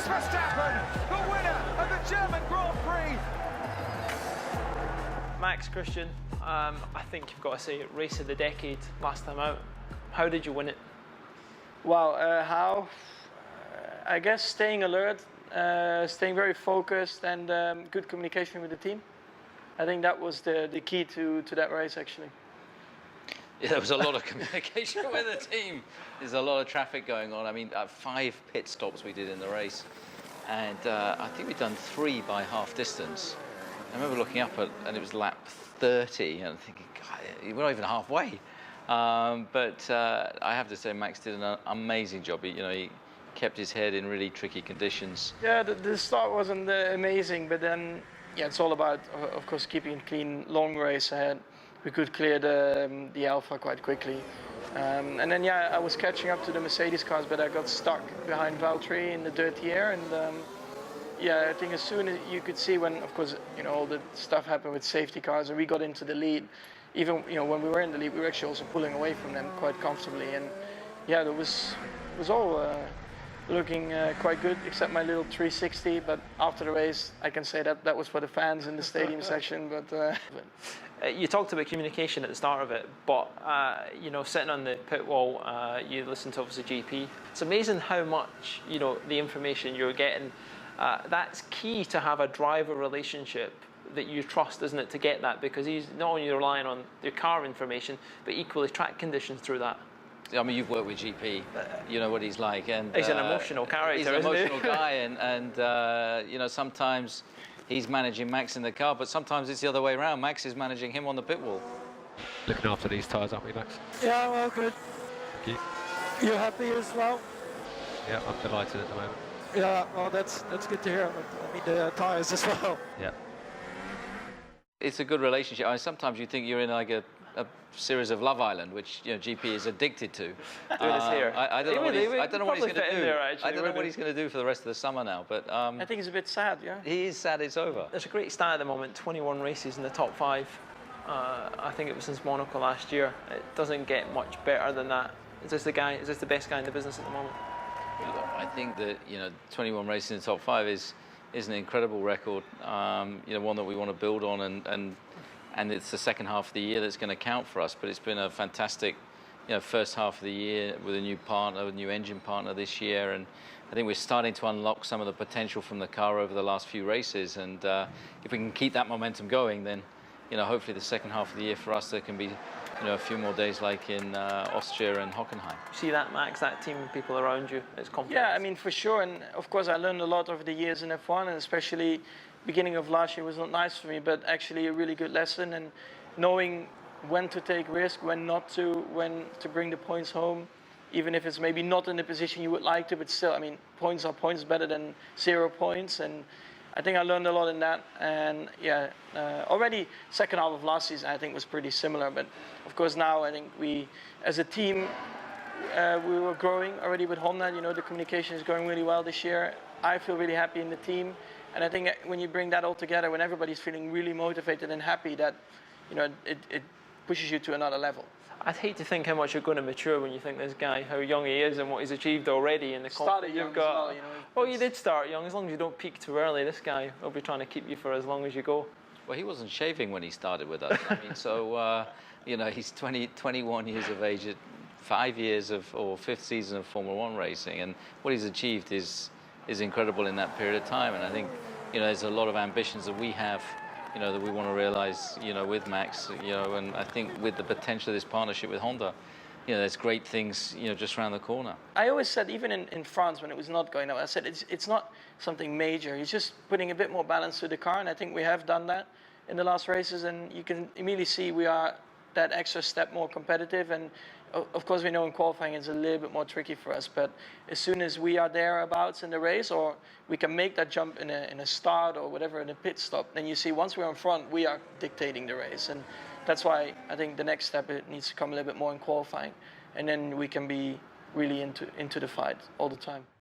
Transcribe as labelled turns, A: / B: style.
A: Verstappen, the winner of the German Grand Prix.
B: Max, Christian, I think you've got to say race of the decade last time out. How did you win it?
C: Well, how? I guess staying alert, staying very focused, and good communication with the team. I think that was the key to that race, actually.
D: Yeah, there was a lot of communication with the team. There's a lot of traffic going on. I mean, 5 pit stops we did in the race, and I think we'd done 3 by half distance. I remember looking up and it was lap 30, and I'm thinking, God, we're not even halfway. But I have to say, Max did an amazing job. He kept his head in really tricky conditions.
C: Yeah, the start wasn't amazing, but then, yeah, it's all about, of course, keeping it clean. Long race ahead. We could clear the Alpha quite quickly. And then, yeah, I was catching up to the Mercedes cars, but I got stuck behind Valtteri in the dirty air. And yeah, I think as soon as you could see when, of course, all the stuff happened with safety cars and we got into the lead, even, when we were in the lead, we were actually also pulling away from them quite comfortably. And yeah, it was all looking quite good, except my little 360. But after the race, I can say that was for the fans in the stadium section. But
B: you talked about communication at the start of it, but sitting on the pit wall, you listened to obviously GP. It's amazing how much the information you're getting. That's key to have a driver relationship that you trust, isn't it, to get that, because he's not only relying on your car information, but equally track conditions through that.
D: I mean, you've worked with GP, you know what he's like, and
B: he's an emotional character.
D: He's an emotional guy, and sometimes he's managing Max in the car, but sometimes it's the other way around. Max is managing him on the pit wall.
E: Looking after these tyres, aren't we, Max?
F: Yeah, well, good.
E: Thank you.
F: You happy as well?
E: Yeah, I'm delighted at the moment.
F: Yeah, well, that's good to hear. But, I mean, the tyres as well.
E: Yeah.
D: It's a good relationship. I mean, sometimes you think you're in like a series of Love Island, which GP is addicted to.
B: Doing this here.
D: I don't know what he's going to do.
B: There, actually,
D: I don't know what he's going to do for the rest of the summer now. But
C: I think it's a bit sad, yeah.
D: He is sad it's over.
B: There's a great stat at the moment, 21 races in the top 5. I think it was since Monaco last year. It doesn't get much better than that. Is this the best guy in the business at the moment?
D: I think that 21 races in the top 5 is an incredible record. One that we want to build on, and it's the second half of the year that's going to count for us. But it's been a fantastic, first half of the year with a new partner, a new engine partner this year, and I think we're starting to unlock some of the potential from the car over the last few races. And if we can keep that momentum going, then hopefully the second half of the year for us there can be a few more days like in Austria and Hockenheim.
B: See that, Max, that team of people around you, it's confidence.
C: Yeah, I mean, for sure. And of course, I learned a lot over the years in F1, and especially beginning of last year was not nice for me, but actually a really good lesson. And knowing when to take risk, when not to, when to bring the points home, even if it's maybe not in the position you would like to, but still, I mean, points are points, better than 0 points. And I think I learned a lot in that, and yeah, already second half of last season I think was pretty similar, but of course now I think we, as a team, we were growing already with Honda. The communication is going really well this year. I feel really happy in the team, and I think when you bring that all together, when everybody's feeling really motivated and happy, that it pushes you to another level.
B: I'd hate to think how much you're going to mature when you think this guy, how young he is and what he's achieved already in the
C: confidence you've got.
B: Well, you did start young. As long as you don't peak too early, this guy will be trying to keep you for as long as you go.
D: Well, he wasn't shaving when he started with us. I mean, so he's 21 years of age, 5 years or 5th season of Formula 1 racing, and what he's achieved is incredible in that period of time. And I think there's a lot of ambitions that we have. That we want to realize, with Max, and I think with the potential of this partnership with Honda, there's great things, just around the corner.
C: I always said, even in France when it was not going up, I said it's not something major. He's just putting a bit more balance to the car, and I think we have done that in the last races, and you can immediately see we are that extra step more competitive. And of course, we know in qualifying it's a little bit more tricky for us, but as soon as we are thereabouts in the race, or we can make that jump in a start or whatever in a pit stop, then you see once we're in front, we are dictating the race. And that's why I think the next step, it needs to come a little bit more in qualifying, and then we can be really into the fight all the time.